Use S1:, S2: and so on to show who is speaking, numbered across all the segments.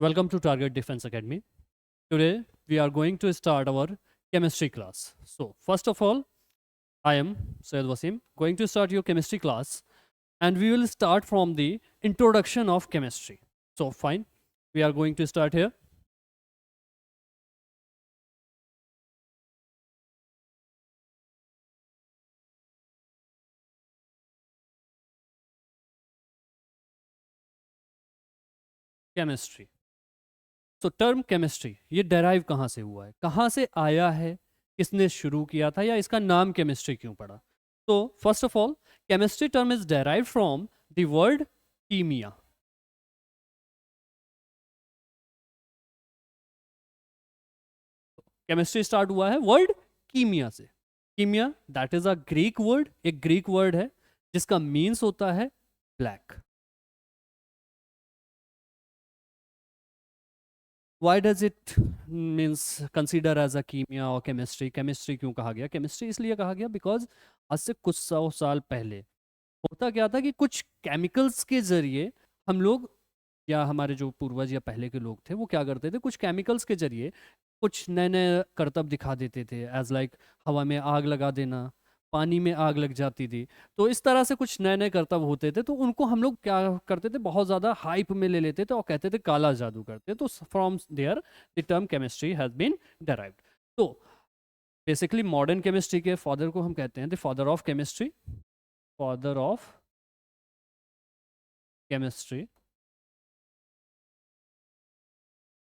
S1: Welcome to Target Defense Academy. Today we are going to start our chemistry class. So first of all, I am Syed Wasim going to start your chemistry class, and we will start from the introduction of chemistry. So fine, we are going to start here. Chemistry. So term chemistry ये derive कहाँ से हुआ है, कहाँ से आया है, किसने शुरू किया था, या इसका नाम केमिस्ट्री क्यों पड़ा? तो first of all, chemistry term is derive from the word कीमिया. केमिस्ट्री स्टार्ट हुआ है वर्ड कीमिया से. कीमिया that is a Greek word, एक ग्रीक वर्ड है जिसका मीन्स होता है black. Why does it means consider as a कीमिया और केमिस्ट्री? केमिस्ट्री क्यों कहा गया? केमिस्ट्री इसलिए कहा गया बिकॉज आज से कुछ 100 साल पहले होता क्या था कि कुछ केमिकल्स के जरिए हम लोग, या हमारे जो पूर्वज या पहले के लोग थे, वो क्या करते थे, कुछ केमिकल्स के जरिए कुछ नए नए करतब दिखा देते थे. एज लाइक हवा में आग लगा देना, पानी में आग लग जाती थी. तो इस तरह से कुछ नए नए करतब होते थे, तो उनको हम लोग क्या करते थे, बहुत ज़्यादा हाइप में ले लेते थे और कहते थे काला जादू करते. तो from there the term chemistry has been derived. तो बेसिकली मॉडर्न केमिस्ट्री के फादर को हम कहते हैं the father of chemistry. Father of chemistry,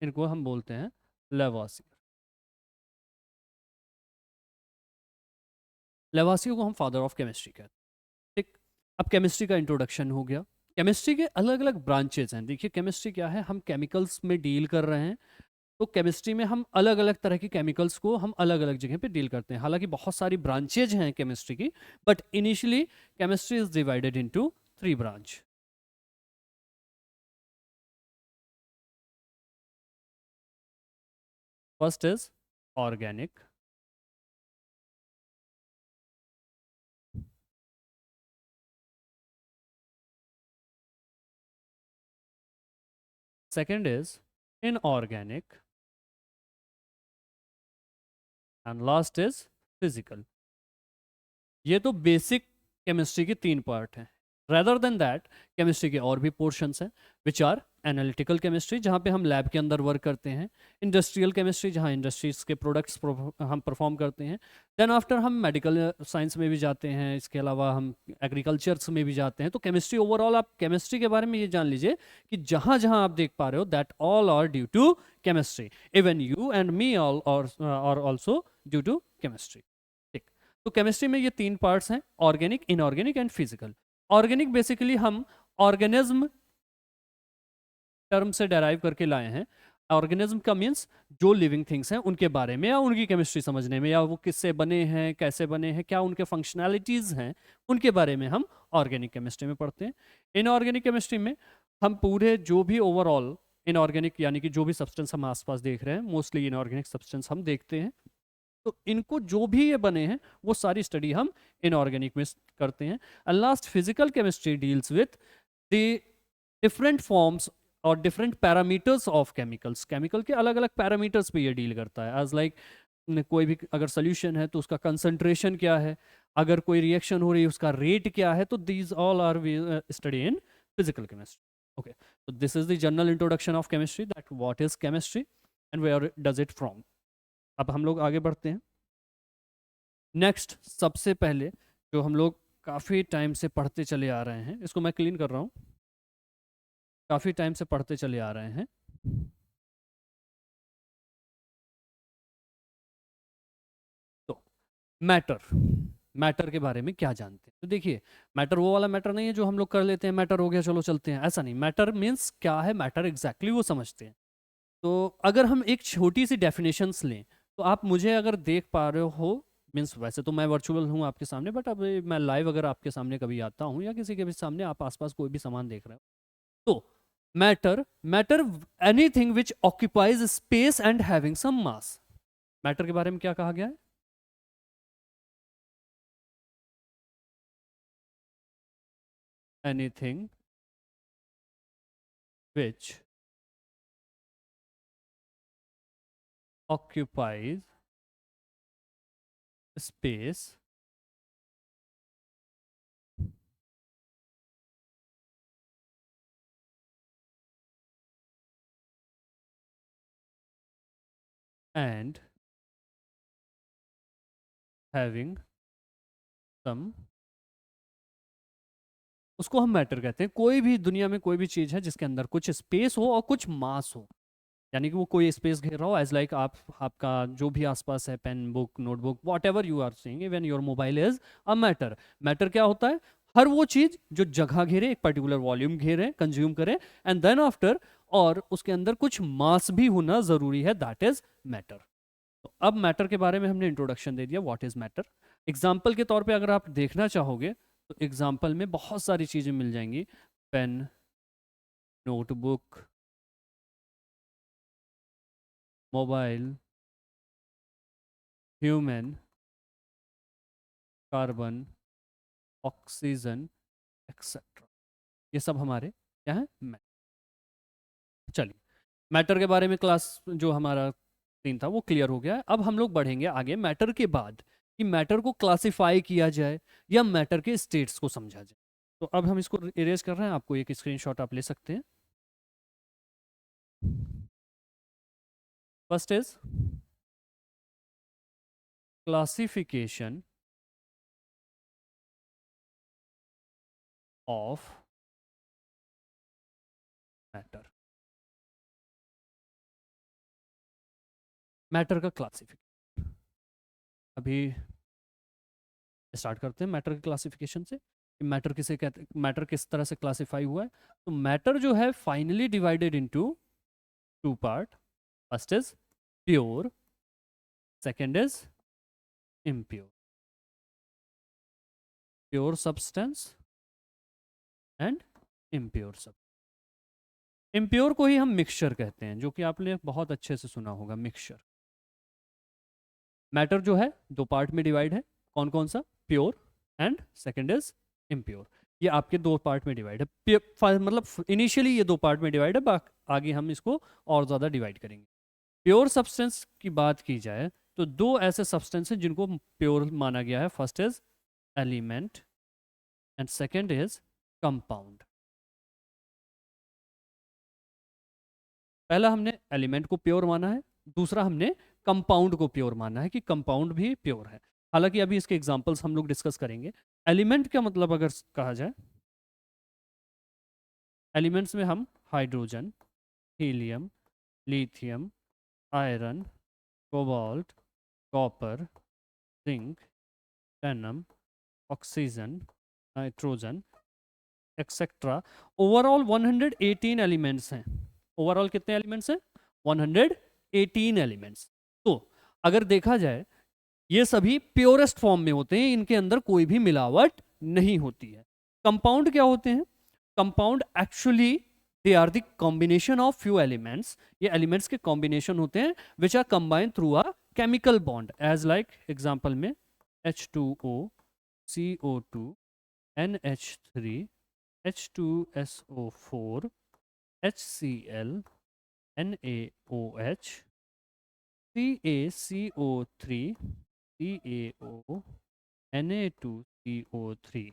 S1: इनको हम बोलते हैं लेवासियर. लेवासियर को हम फादर ऑफ केमिस्ट्री कहते हैं. ठीक. अब केमिस्ट्री का इंट्रोडक्शन हो गया. केमिस्ट्री के अलग अलग ब्रांचेज हैं. देखिए केमिस्ट्री क्या है, हम केमिकल्स में डील कर रहे हैं. तो केमिस्ट्री में हम अलग अलग तरह की केमिकल्स को हम अलग अलग जगह पे डील करते हैं. हालांकि बहुत सारी ब्रांचेज हैं केमिस्ट्री की, but initially chemistry is divided into 3 branch. First is organic. Second is inorganic. And last is physical. ये तो बेसिक केमिस्ट्री के 3 पार्ट हैं. रेदर देन दैट केमिस्ट्री के और भी पोर्शंस हैं विच आर एनालिटिकल केमिस्ट्री, जहाँ पे हम लैब के अंदर वर्क करते हैं. इंडस्ट्रियल केमिस्ट्री, जहाँ इंडस्ट्रीज के प्रोडक्ट्स हम परफॉर्म करते हैं. देन आफ्टर हम मेडिकल साइंस में भी जाते हैं. इसके अलावा हम एग्रीकल्चर्स में भी जाते हैं. तो केमिस्ट्री ओवरऑल, आप केमिस्ट्री के बारे में ये जान लीजिए कि जहाँ जहाँ आप देख पा रहे हो that all are due to chemistry. Even you and me all are also due to chemistry. तो केमिस्ट्री में ये 3 पार्ट्स हैं, organic, inorganic and physical. Organic basically हम ऑर्गेनिज्म टर्म से डेराइव करके लाए हैं. ऑर्गेनिज्म का मीन्स जो लिविंग थिंग्स हैं उनके बारे में, या उनकी केमिस्ट्री समझने में, या वो किससे बने हैं, कैसे बने हैं, क्या उनके फंक्शनैलिटीज़ हैं, उनके बारे में हम ऑर्गेनिक केमिस्ट्री में पढ़ते हैं. इनऑर्गेनिक केमिस्ट्री में हम पूरे जो भी ओवरऑल इनऑर्गेनिक, यानी कि जो भी सब्सटेंस हम आसपास देख रहे हैं, मोस्टली इनऑर्गेनिक सब्सटेंस हम देखते हैं. तो इनको जो भी ये बने हैं वो सारी स्टडी हम इनऑर्गेनिक में करते हैं. And last physical chemistry deals with the different forms और different parameters of chemicals. Chemical के अलग अलग पैरामीटर्स पे ये डील करता है. एज लाइक कोई भी अगर सोल्यूशन है तो उसका कंसंट्रेशन क्या है, अगर कोई रिएक्शन हो रही है उसका रेट क्या है. तो these all are study in physical chemistry. Okay, so this is the general introduction of chemistry, that what is chemistry and where does it from. अब हम लोग आगे बढ़ते हैं. नेक्स्ट, सबसे पहले जो हम लोग काफ़ी टाइम से पढ़ते चले आ रहे हैं, इसको मैं क्लीन कर रहा हूँ, काफ़ी टाइम से पढ़ते चले आ रहे हैं. तो मैटर, मैटर के बारे में क्या जानते हैं? तो देखिए, मैटर वो वाला मैटर नहीं है जो हम लोग कर लेते हैं, मैटर हो गया चलो चलते हैं, ऐसा नहीं. मैटर मीन्स क्या है, मैटर एग्जैक्टली वो समझते हैं. तो अगर हम एक छोटी सी डेफिनेशंस लें, तो आप मुझे अगर देख पा रहे हो, मीन्स वैसे तो मैं वर्चुअल हूँ आपके सामने, बट अब मैं लाइव अगर आपके सामने कभी आता हूँ, या किसी के भी सामने आप आसपास कोई भी सामान देख रहे हो, तो matter, matter anything which occupies space and having some mass. Matter के बारे में क्या कहा गया है? Anything which occupies space and having some, उसको हम मैटर कहते हैं। कोई भी दुनिया में कोई भी चीज है जिसके अंदर कुछ स्पेस हो और कुछ मास हो, यानी कि वो कोई स्पेस घेर रहा हो, एज लाइक आप, आपका जो भी आसपास है, pen, book, notebook, whatever you are saying, even your mobile is a matter. Matter क्या होता है? हर वो चीज जो जगह घेरे, एक पर्टिकुलर वॉल्यूम घेरे, कंज्यूम करे, एंड देन आफ्टर, और उसके अंदर कुछ मास भी होना जरूरी है, दैट इज मैटर। तो अब मैटर के बारे में हमने इंट्रोडक्शन दे दिया, व्हाट इज मैटर। एग्जाम्पल के तौर पे अगर आप देखना चाहोगे तो एग्जाम्पल में बहुत सारी चीजें मिल जाएंगी। Pen, notebook, mobile, human, carbon, oxygen, etcetera, ये सब हमारे क्या है? चलिए, मैटर के बारे में क्लास जो हमारा सीन था वो क्लियर हो गया है। अब हम लोग बढ़ेंगे आगे मैटर के बाद, कि मैटर को क्लासिफाई किया जाए या मैटर के स्टेट्स को समझा जाए। तो अब हम इसको इरेज कर रहे हैं, आपको एक स्क्रीनशॉट आप ले सकते हैं। First is classification of matter. Matter का क्लासिफिकेशन, अभी स्टार्ट करते हैं मैटर के क्लासिफिकेशन से, कि मैटर किसे कहते, मैटर किस तरह से क्लासिफाई हुआ है। तो मैटर जो है finally divided into two part. First is pure, second is impure, pure substance and impure सब। impure को ही हम मिक्सचर कहते हैं, जो कि आपने बहुत अच्छे से सुना होगा, मिक्सचर। मैटर जो है दो पार्ट में डिवाइड है, कौन कौन सा? Pure and second is impure। ये आपके दो पार्ट में डिवाइड है, मतलब इनिशियली ये दो पार्ट में डिवाइड है, आगे हम इसको और ज़्यादा डिवाइड करेंगे। प्योर सब्सटेंस की बात की जाए तो दो ऐसे सब्सटेंस हैं जिनको प्योर माना गया है। First is element and second is compound. पहला हमने एलिमेंट को प्योर माना है, दूसरा हमने कंपाउंड को प्योर माना है कि कंपाउंड भी प्योर है। हालांकि अभी इसके एग्जांपल्स हम लोग डिस्कस करेंगे। एलिमेंट का मतलब अगर कहा जाए, एलिमेंट्स में हम hydrogen, helium, lithium, iron, cobalt, copper, zinc, titanium, oxygen, nitrogen, etcetera, overall 118 elements हैं। ओवरऑल कितने एलिमेंट्स हैं? 118 एलिमेंट्स। तो अगर देखा जाए, ये सभी प्योरेस्ट फॉर्म में होते हैं, इनके अंदर कोई भी मिलावट नहीं होती है। कंपाउंड क्या होते हैं? Compound actually they are the combination of few elements. ये एलिमेंट्स के कॉम्बिनेशन होते हैं which are combined through a chemical bond, as like example में H2O, CO2, NH3, H2SO4, HCl, NaOH, CaCO3, CaO, Na2CO3,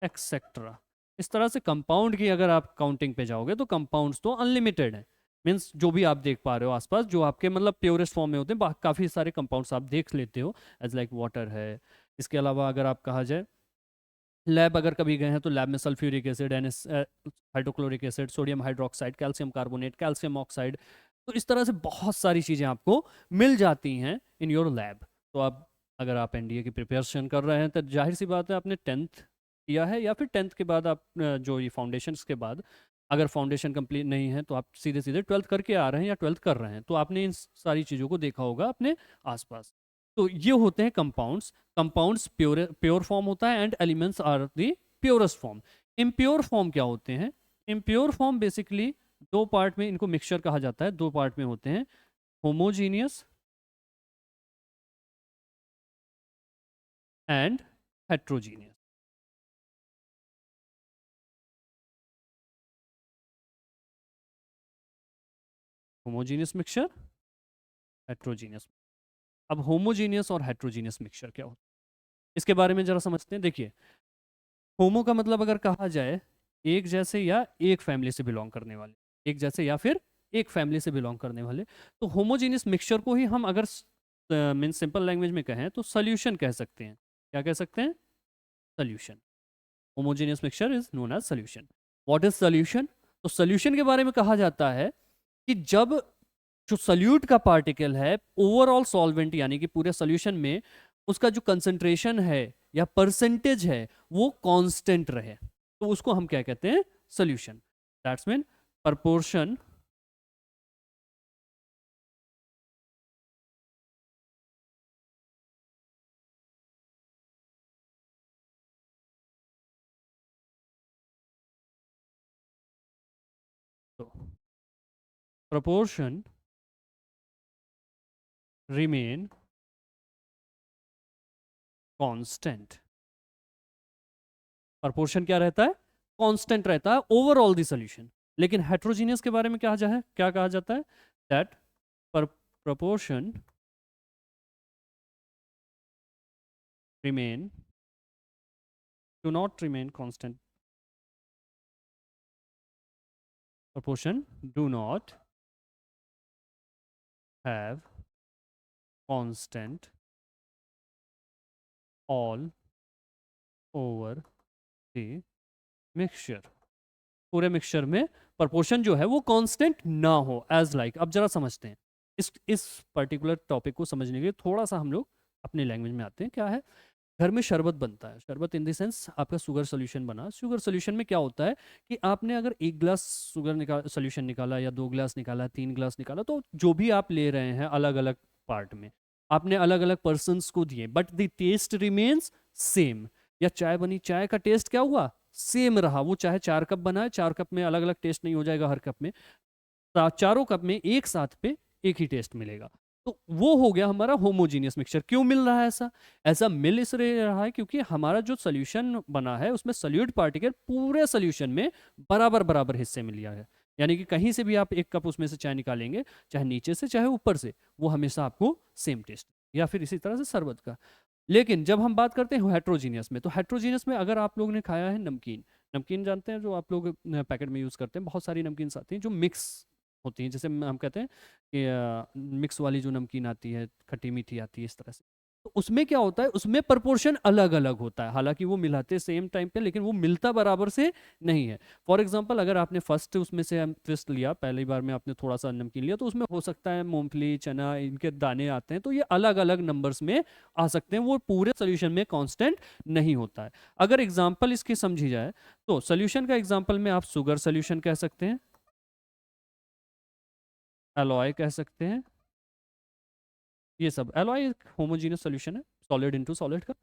S1: etcetera. इस तरह से compound की अगर आप काउंटिंग पे जाओगे तो कंपाउंड्स तो अनलिमिटेड हैं। मीन्स जो भी आप देख पा रहे हो आसपास, जो आपके मतलब प्योरेस्ट फॉर्म में होते हैं, काफ़ी सारे कंपाउंड्स आप देख लेते हो, एज लाइक वाटर है। इसके अलावा अगर आप कहा जाए, लैब अगर कभी गए हैं तो लैब में sulphuric acid, NS, hydrochloric acid, sodium hydroxide, calcium carbonate, calcium oxide, तो इस तरह से बहुत सारी चीज़ें आपको मिल जाती हैं इन योर लैब। तो आप, अगर आप एनडीए की प्रिपरेशन कर रहे हैं तो जाहिर सी बात है आपने टेंथ किया है, या फिर टेंथ के बाद आप जो ये फाउंडेशन के बाद, अगर फाउंडेशन कंप्लीट नहीं है तो आप सीधे सीधे ट्वेल्थ करके आ रहे हैं या ट्वेल्थ कर रहे हैं, तो आपने इन सारी चीज़ों को देखा होगा अपने आसपास। तो ये होते हैं compounds. Compounds pure pure form होता है and elements are the purest form. Impure form क्या होते हैं? इम्प्योर फॉर्म बेसिकली दो पार्ट में, इनको मिक्सचर कहा जाता है, दो पार्ट में होते हैं, homogeneous and heterogeneous. Homogeneous mixture heterogeneous. अब होमोजीनियस और हेट्रोजीनियस मिक्सचर क्या होता है, इसके बारे में जरा समझते हैं। देखिए, होमो का मतलब अगर कहा जाए एक जैसे या एक फैमिली से बिलोंग करने वाले, एक जैसे या फिर एक फैमिली से बिलोंग करने वाले, तो होमोजीनियस मिक्सचर को ही हम अगर मीन सिंपल लैंग्वेज में कहें तो सोल्यूशन कह सकते हैं। क्या कह सकते हैं? Solution. Homogeneous mixture is known as solution. What is solution? तो सोल्यूशन के बारे में कहा जाता है कि जब जो सोल्यूट का पार्टिकल है ओवरऑल सॉल्वेंट यानी कि पूरे सोल्यूशन में उसका जो कंसंट्रेशन है या परसेंटेज है वो कांस्टेंट रहे, तो उसको हम क्या कहते हैं? Solution. That's mean proportion proportion remain constant। Proportion क्या रहता है? कांस्टेंट रहता है ओवरऑल द सॉल्यूशन। लेकिन हेट्रोजीनियस के बारे में क्या कहा जाता है? That proportion remain do not remain constant। proportion do not have constant all over the mixture। पूरे मिक्सचर में प्रपोर्शन जो है वो कांस्टेंट ना हो, एज लाइक। अब जरा समझते हैं इस पर्टिकुलर टॉपिक को समझने के लिए थोड़ा सा हम लोग अपने लैंग्वेज में आते हैं। क्या है? घर में शरबत बनता है, शरबत इन द सेंस आपका शुगर सोल्यूशन बना। शुगर सोल्यूशन में क्या होता है कि आपने अगर एक ग्लास शुगर सोल्यूशन निकाला या 2 ग्लास निकाला, 3 ग्लास निकाला, तो जो भी आप ले रहे हैं अलग अलग पार्ट में आपने अलग अलग पर्सनस को दिए, but the taste remains same. या चाय बनी, चाय का टेस्ट क्या हुआ? सेम रहा। वो चाहे 4 कप बनाए, 4 कप में अलग अलग टेस्ट नहीं हो जाएगा हर कप में, चारों कप में एक साथ पे एक ही टेस्ट मिलेगा। तो वो हो गया हमारा होमोजीनियस मिक्सचर। क्यों मिल रहा है ऐसा? ऐसा मिल इसलिए रहा है क्योंकि हमारा जो सोल्यूशन बना है उसमें सोल्यूट पार्टिकल पूरे सोल्यूशन में बराबर बराबर हिस्से में लिया है। यानी कि कहीं से भी आप एक कप उसमें से चाय निकालेंगे, चाहे नीचे से चाहे ऊपर से, वो हमेशा आपको सेम टेस्ट। या फिर इसी तरह से शरबत का। लेकिन जब हम बात करते हैं हेट्रोजीनियस में, तो हेट्रोजीनियस में अगर आप लोगों ने खाया है नमकीन, नमकीन जानते हैं जो आप लोग पैकेट में यूज़ करते हैं, बहुत सारी नमकीन आती हैं जो मिक्स होती हैं, जैसे हम कहते हैं कि मिक्स वाली जो नमकीन आती है, खट्टी मीठी आती है, इस तरह से। तो उसमें क्या होता है? उसमें प्रपोर्शन अलग अलग होता है। हालांकि वो मिलाते सेम टाइम पे, लेकिन वो मिलता बराबर से नहीं है। फॉर एग्जांपल, अगर आपने फर्स्ट उसमें से ट्विस्ट लिया, पहली बार में आपने थोड़ा सा नमकीन लिया, तो उसमें हो सकता है मूंगफली, चना, इनके दाने आते हैं, तो ये अलग अलग नंबर्स में आ सकते हैं। वो पूरे सोल्यूशन में कांस्टेंट नहीं होता है। अगर एग्जाम्पल इसकी समझी जाए तो सोल्यूशन का एग्जाम्पल में आप शुगर सोल्यूशन कह सकते हैं, एलॉय कह सकते हैं, ये सब एलॉय एक होमोजीनियस सॉल्यूशन है, सॉलिड इनटू सॉलिड का।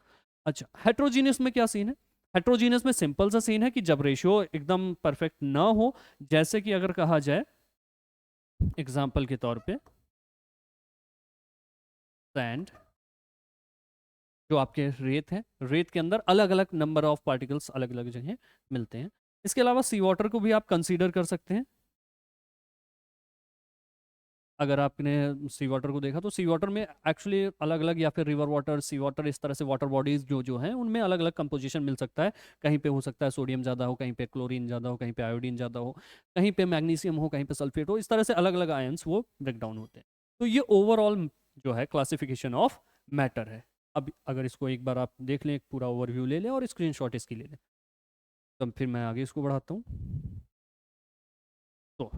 S1: अच्छा, हेट्रोजीनियस में क्या सीन है? हेट्रोजीनियस में सिंपल सा सीन है कि जब रेशियो एकदम परफेक्ट ना हो, जैसे कि अगर कहा जाए एग्जांपल के तौर पे सैंड, जो आपके रेत है, रेत के अंदर अलग अलग नंबर ऑफ पार्टिकल्स अलग अलग जगह मिलते हैं। इसके अलावा सी वाटर को भी आप कंसीडर कर सकते हैं। अगर आपने सी वाटर को देखा तो सी वाटर में एक्चुअली अलग अलग, या फिर रिवर वाटर, सी वाटर, इस तरह से वाटर बॉडीज जो जो हैं उनमें अलग अलग कंपोजिशन मिल सकता है। कहीं पे हो सकता है सोडियम ज़्यादा हो, कहीं पे क्लोरीन ज़्यादा हो, कहीं पे आयोडीन ज़्यादा हो, कहीं पे मैग्नीशियम हो, कहीं पे सल्फेट हो, इस तरह से अलग अलग आयंस वो ब्रेक डाउन होते हैं। तो ये ओवरऑल जो है क्लासिफिकेशन ऑफ मैटर है। अब अगर इसको एक बार आप देख लें, एक पूरा ओवरव्यू ले लें और स्क्रीन शॉट इसकी ले लें, तब फिर मैं आगे इसको बढ़ाता हूँ। तो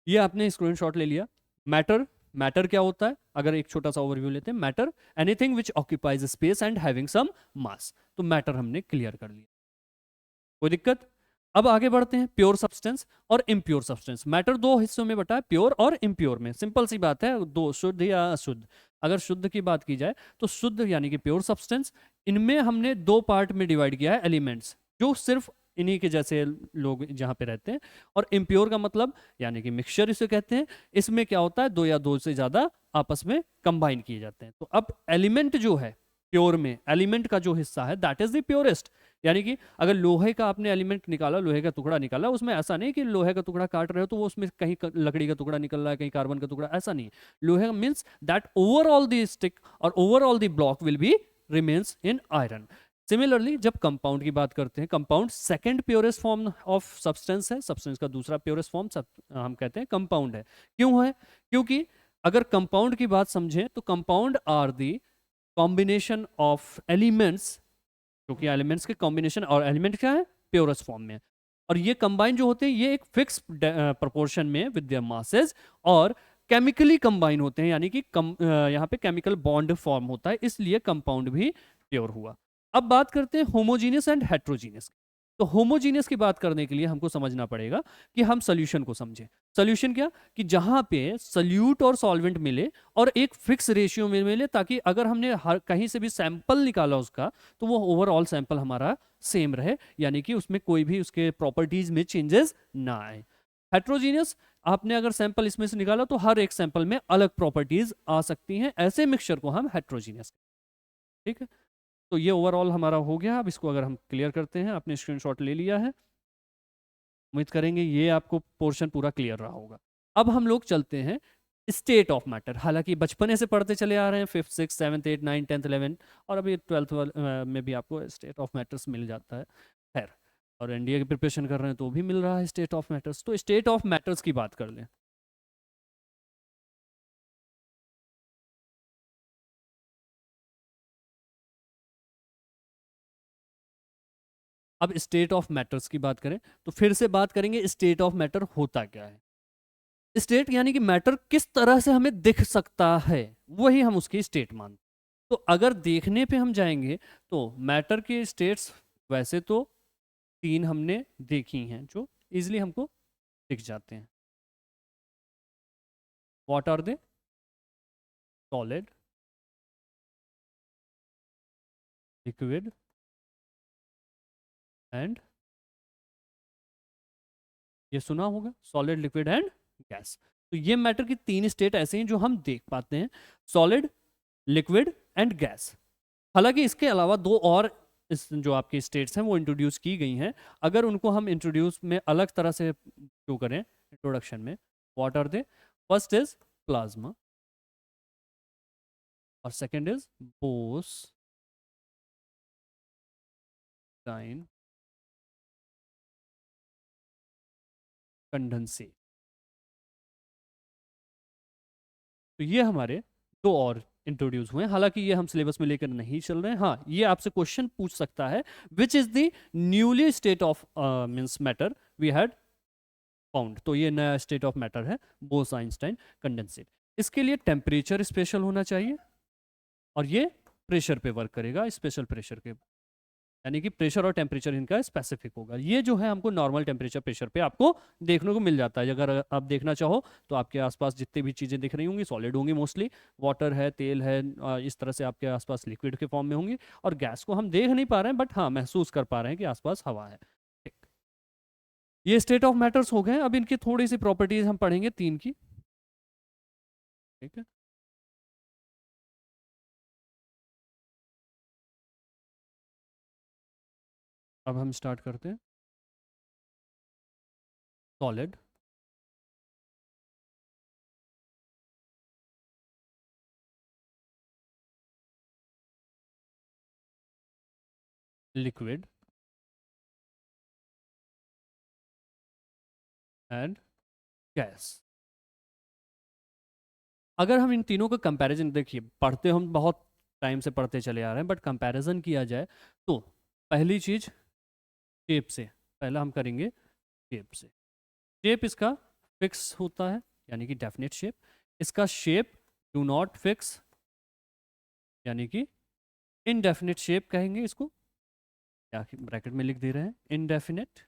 S1: ये आपने स्क्रीन शॉट ले लिया। मैटर, मैटर क्या होता है? अगर एक छोटा सा ओवरव्यू लेते हैं, matter anything which occupies space and having some mass. तो मैटर हमने क्लियर कर लिया, कोई दिक्कत? अब आगे बढ़ते हैं, प्योर सब्सटेंस और इम्प्योर सब्सटेंस। मैटर दो हिस्सों में बटा है, प्योर और इम्प्योर में। सिंपल सी बात है, दो, शुद्ध या अशुद्ध। अगर शुद्ध की बात की जाए तो शुद्ध यानी कि प्योर सब्सटेंस, इनमें हमने दो पार्ट में डिवाइड किया है, एलिमेंट्स जो सिर्फ इन्हीं के जैसे लोग जहाँ पे रहते हैं। और इम्प्योर का मतलब यानी कि मिक्सचर इसे कहते हैं। इसमें क्या होता है? दो या दो से ज्यादा आपस में कंबाइन किए जाते हैं। तो अब एलिमेंट जो है प्योर में, एलिमेंट का जो हिस्सा है दैट इज द प्योरेस्ट। यानी कि अगर लोहे का आपने एलिमेंट निकाला, लोहे का टुकड़ा निकाला, उसमें ऐसा नहीं कि लोहे का टुकड़ा काट रहे हो तो वो उसमें कहीं लकड़ी का टुकड़ा निकल रहा है, कहीं कार्बन का टुकड़ा, ऐसा नहीं। लोहे means that overall the stick और overall the block will be remains in iron. Similarly जब कंपाउंड की बात करते हैं, compound second purest form of substance है, सब्सटेंस का दूसरा प्योरेस्ट फॉर्म हम कहते हैं कंपाउंड है। क्यों है? क्योंकि अगर कंपाउंड की बात समझें तो compound are the combination of elements, क्योंकि एलिमेंट्स के कॉम्बिनेशन, और एलिमेंट क्या है? प्योरेस्ट फॉर्म में। और ये कंबाइन जो होते हैं ये एक फिक्स प्रोपोर्शन में विद देयर मासेस और केमिकली कंबाइन होते हैं, यानी कि यहाँ पे केमिकल बॉन्ड फॉर्म होता है, इसलिए कंपाउंड भी प्योर हुआ। अब बात करते हैं होमोजीनियस एंड हेट्रोजीनियस। तो होमोजीनियस की बात करने के लिए हमको समझना पड़ेगा कि हम सोल्यूशन को समझें। सोल्यूशन क्या? कि जहां पे सल्यूट और सॉल्वेंट मिले और एक फिक्स रेशियो में मिले, ताकि अगर हमने हर कहीं से भी सैंपल निकाला उसका तो वो ओवरऑल सैंपल हमारा सेम रहे, यानी कि उसमें कोई भी उसके प्रॉपर्टीज में चेंजेस ना आए। हेट्रोजीनियस, आपने अगर सैंपल इसमें से निकाला तो हर एक सैंपल में अलग प्रॉपर्टीज आ सकती हैं, ऐसे मिक्सचर को हम हेट्रोजीनियस। ठीक है, तो ये ओवरऑल हमारा हो गया। अब इसको अगर हम क्लियर करते हैं, आपने स्क्रीनशॉट ले लिया है, उम्मीद करेंगे ये आपको पोर्शन पूरा क्लियर रहा होगा। अब हम लोग चलते हैं स्टेट ऑफ मैटर। हालांकि बचपने से पढ़ते चले आ रहे हैं, 5th 6th 7th 8th 9th 10th 11th, और अभी 12th में भी आपको स्टेट ऑफ मैटर्स मिल जाता है। खैर, और एनडीए की प्रिपरेशन कर रहे हैं तो भी मिल रहा है स्टेट ऑफ मैटर्स। तो स्टेट ऑफ मैटर्स की बात कर लें। अब स्टेट ऑफ मैटर्स की बात करें तो फिर से बात करेंगे स्टेट ऑफ मैटर होता क्या है। स्टेट यानी कि मैटर किस तरह से हमें दिख सकता है, वही हम उसकी स्टेट मानते हैं। तो अगर देखने पे हम जाएंगे तो मैटर के स्टेट्स वैसे तो 3 हमने देखी हैं जो इजिली हमको दिख जाते हैं। What are they? Solid, liquid and, ये सुना होगा, सॉलिड, लिक्विड एंड गैस। तो ये मैटर की 3 स्टेट ऐसे हैं जो हम देख पाते हैं, सॉलिड, लिक्विड एंड गैस। हालांकि इसके अलावा 2 और इस जो आपकी स्टेट्स हैं वो इंट्रोड्यूस की गई हैं। अगर उनको हम इंट्रोड्यूस में अलग तरह से क्यों करें इंट्रोडक्शन में, what are they? First is plasma और second is Bose Einstein condensate. तो ये हमारे 2 और इंट्रोड्यूस हुए हैं। हालांकि ये हम सिलेबस में लेकर नहीं चल रहे हैं। हाँ, ये आपसे क्वेश्चन पूछ सकता है, which is the newly state of means matter we had found. तो ये नया स्टेट ऑफ मैटर है, बोस आइंस्टाइन कंडेंसेट। इसके लिए टेम्परेचर स्पेशल होना चाहिए और ये प्रेशर पे वर्क करेगा, स्पेशल प्रेशर के, यानी कि प्रेशर और टेम्परेचर इनका स्पेसिफिक होगा। ये जो है हमको नॉर्मल टेम्परेचर प्रेशर पे आपको देखने को मिल जाता है। अगर आप देखना चाहो तो आपके आसपास जितनी भी चीज़ें दिख रही होंगी सॉलिड होंगी मोस्टली, वाटर है, तेल है, इस तरह से आपके आसपास लिक्विड के फॉर्म में होंगी, और गैस को हम देख नहीं पा रहे हैं बट हाँ महसूस कर पा रहे हैं कि आसपास हवा है। ठीक, ये स्टेट ऑफ मैटर्स हो गए। अब इनकी थोड़ी सी प्रॉपर्टीज हम पढ़ेंगे 3 की। ठीक है, अब हम स्टार्ट करते हैं। Solid, liquid and gas. अगर हम इन तीनों का कंपैरिजन देखिए, पढ़ते हम बहुत टाइम से पढ़ते चले आ रहे हैं, बट कंपैरिजन किया जाए तो पहली चीज शेप से, पहला हम करेंगे शेप से। शेप इसका फिक्स होता है, यानी कि डेफिनेट शेप। इसका शेप डू नॉट फिक्स, यानी कि इनडेफिनेट शेप कहेंगे इसको, या ब्रैकेट में लिख दे रहे हैं इनडेफिनेट।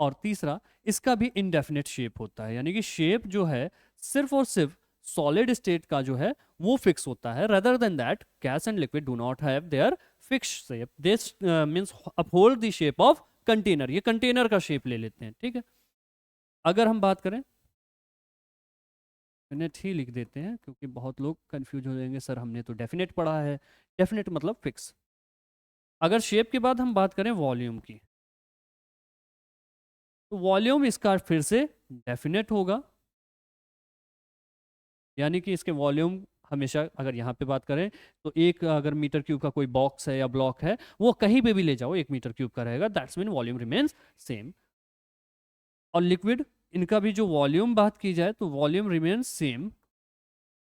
S1: और तीसरा, इसका भी इनडेफिनेट शेप होता है, यानी कि शेप जो है सिर्फ और सिर्फ सॉलिड स्टेट का जो है वो फिक्स होता है। Rather than that gas and liquid do not have there fix shape, this means uphold the shape of container. ये कंटेनर का शेप ले लेते हैं। ठीक है, अगर हम बात करें, डेफिनेट ही लिख देते हैं क्योंकि बहुत लोग कंफ्यूज हो जाएंगे, सर हमने तो डेफिनेट पढ़ा है। डेफिनेट मतलब फिक्स। अगर शेप के बाद हम बात करें वॉल्यूम की, तो वॉल्यूम इसका फिर से डेफिनेट होगा, यानी कि इसके वॉल्यूम हमेशा, अगर यहाँ पे बात करें तो एक अगर मीटर क्यूब का कोई बॉक्स है या ब्लॉक है, वो कहीं पे भी ले जाओ 1 मीटर क्यूब का रहेगा, that's mean volume remains same. और लिक्विड, इनका भी जो वॉल्यूम बात की जाए तो वॉल्यूम रिमेन्स सेम,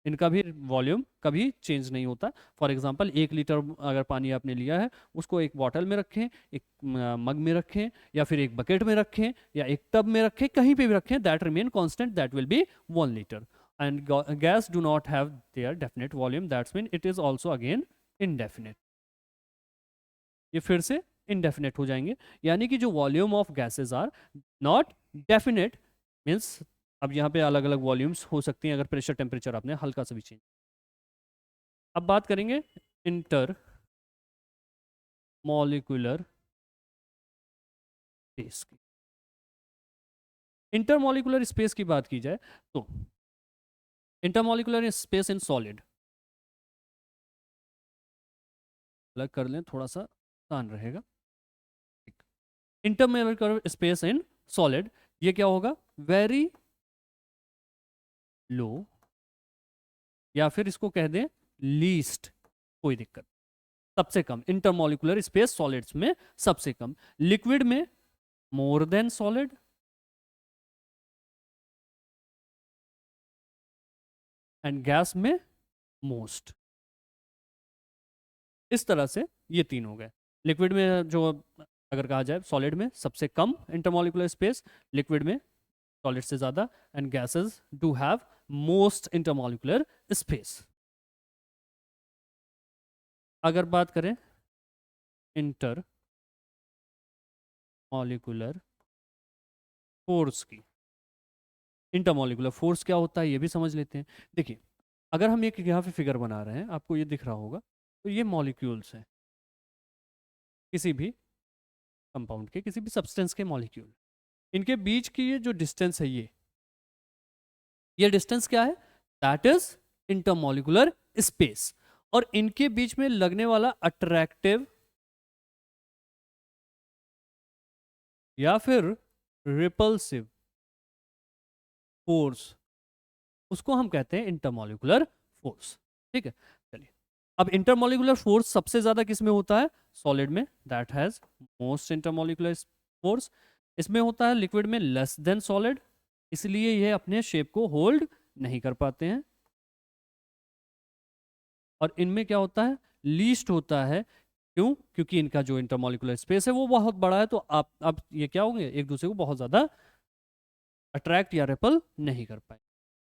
S1: इनका भी वॉल्यूम कभी चेंज नहीं होता। फॉर एग्जांपल 1 लीटर अगर पानी आपने लिया है, उसको एक बॉटल में रखें, एक मग में रखें, या फिर एक बकेट में रखें, या एक टब में रखें, कहीं पे भी रखें, that remain constant, that will be 1 litre. And gas do not have their definite volume, that's mean it is also again indefinite. ये फिर से इनडेफिनेट हो जाएंगे, यानी कि जो volume of gases are not definite, means अब यहाँ पे अलग अलग वॉल्यूम्स हो सकती हैं अगर प्रेशर टेम्परेचर आपने हल्का सा भी चेंज। अब बात करेंगे इंटर मॉलिक्यूलर स्पेस की। इंटरमॉलिक्यूलर स्पेस की बात की जाए तो इंटरमॉलिक्यूलर स्पेस इन सॉलिड, अलग कर लें थोड़ा सा आसान रहेगा। इंटरमॉलिक्यूलर स्पेस इन सॉलिड, ये क्या होगा, वेरी लो, या फिर इसको कह दें लीस्ट, कोई दिक्कत, सबसे कम। इंटरमॉलिक्यूलर स्पेस सॉलिड्स में सबसे कम, लिक्विड में more than solid, and gas में मोस्ट। इस तरह से ये तीन हो गए। लिक्विड में जो अगर कहा जाए सॉलिड में सबसे कम इंटरमॉलिक्यूलर स्पेस, लिक्विड में सॉलिड से ज़्यादा, and gases do have most intermolecular space. अगर बात करें इंटर मॉलिक्यूलर फोर्स की, इंटरमॉलिक्यूलर फोर्स क्या होता है ये भी समझ लेते हैं। देखिए, अगर हम एक यहाँ पे फिगर बना रहे हैं, आपको ये दिख रहा होगा, तो ये मॉलिक्यूल्स हैं किसी भी कंपाउंड के, किसी भी सब्सटेंस के मॉलिक्यूल, इनके बीच की ये जो डिस्टेंस है, ये डिस्टेंस क्या है, दैट इज इंटरमॉलिक्यूलर स्पेस। और इनके बीच में लगने वाला अट्रैक्टिव या फिर रिपल्सिव फोर्स, उसको हम कहते हैं इंटरमॉलिक्यूलर फोर्स। ठीक है, चलिए। अब इंटरमॉलिक्यूलर फोर्स सबसे ज्यादा किस में होता है, सॉलिड में, that has most intermolecular force. इसमें होता है लिक्विड में लेस देन सॉलिड, इसलिए ये अपने शेप को होल्ड नहीं कर पाते हैं। और इनमें क्या होता है, लीस्ट होता है। क्यों, क्योंकि इनका जो इंटरमॉलिक्यूलर स्पेस है वो बहुत बड़ा है, तो आप अब ये क्या होंगे, एक दूसरे को बहुत ज्यादा अट्रैक्ट या रेपल नहीं कर पाए।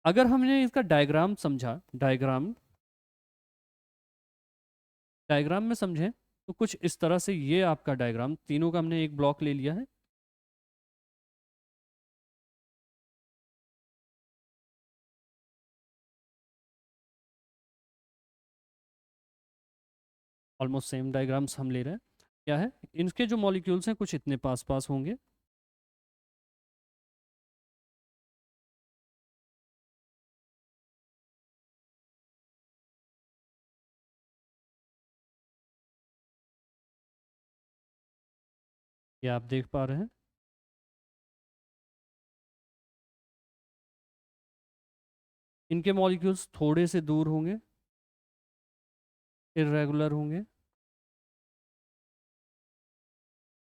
S1: अगर हमने इसका डायग्राम समझा, डायग्राम में समझें तो कुछ इस तरह से, ये आपका डायग्राम, तीनों का हमने एक ब्लॉक ले लिया है। ऑलमोस्ट सेम डायग्राम्स हम ले रहे हैं। क्या है, इनके जो मॉलिक्यूल्स हैं कुछ इतने पास पास होंगे, ये आप देख पा रहे हैं। इनके मॉलिक्यूल्स थोड़े से दूर होंगे, इर्रेगुलर होंगे,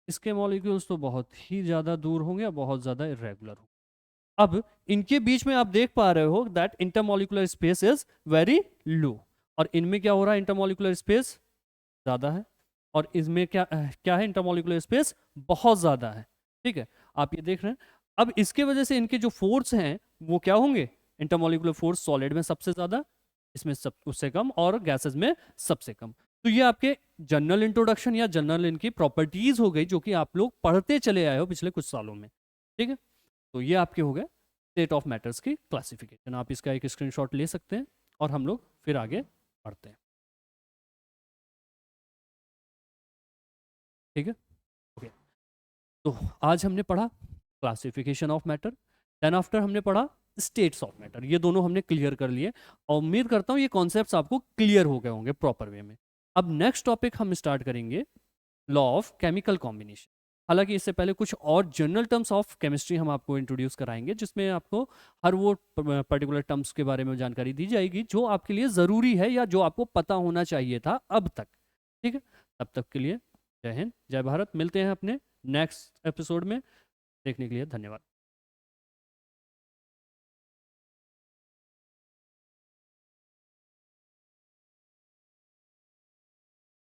S1: इसके मॉलिक्यूल्स तो बहुत ही ज़्यादा दूर होंगे या बहुत ज़्यादा इर्रेगुलर होंगे। अब इनके बीच में आप देख पा रहे हो that intermolecular space is very low, और इनमें क्या हो रहा है, इंटरमॉलिक्यूलर स्पेस ज़्यादा है, और इसमें क्या है, इंटरमॉलिक्यूलर स्पेस बहुत ज़्यादा है। ठीक है, आप ये देख रहे हैं। अब इसके वजह से इनके जो फोर्स हैं वो क्या होंगे, इंटरमॉलिक्यूलर फोर्स सॉलिड में सबसे ज़्यादा, इसमें सब उससे कम, और गैसेस में सबसे कम। तो ये आपके जनरल इंट्रोडक्शन या जनरल इनकी प्रॉपर्टीज हो गई, जो कि आप लोग पढ़ते चले आए हो पिछले कुछ सालों में। ठीक है, तो ये आपके हो गए स्टेट ऑफ मैटर्स की क्लासिफिकेशन। आप इसका एक स्क्रीनशॉट ले सकते हैं और हम लोग फिर आगे बढ़ते हैं। ठीक है, ओके। तो आज हमने पढ़ा classification of matter, then after हमने पढ़ा स्टेट्स ऑफ मैटर। ये दोनों हमने क्लियर कर लिए, और उम्मीद करता हूँ ये कॉन्सेप्ट्स आपको क्लियर हो गए होंगे प्रॉपर वे में। अब नेक्स्ट टॉपिक हम स्टार्ट करेंगे लॉ ऑफ केमिकल कॉम्बिनेशन। हालांकि इससे पहले कुछ और जनरल टर्म्स ऑफ केमिस्ट्री हम आपको इंट्रोड्यूस कराएंगे, जिसमें आपको हर वो पर्टिकुलर टर्म्स के बारे में जानकारी दी जाएगी जो आपके लिए ज़रूरी है या जो आपको पता होना चाहिए था अब तक। ठीक है, तब तक के लिए जय हिंद, जय भारत। मिलते हैं अपने नेक्स्ट एपिसोड में। देखने के लिए धन्यवाद।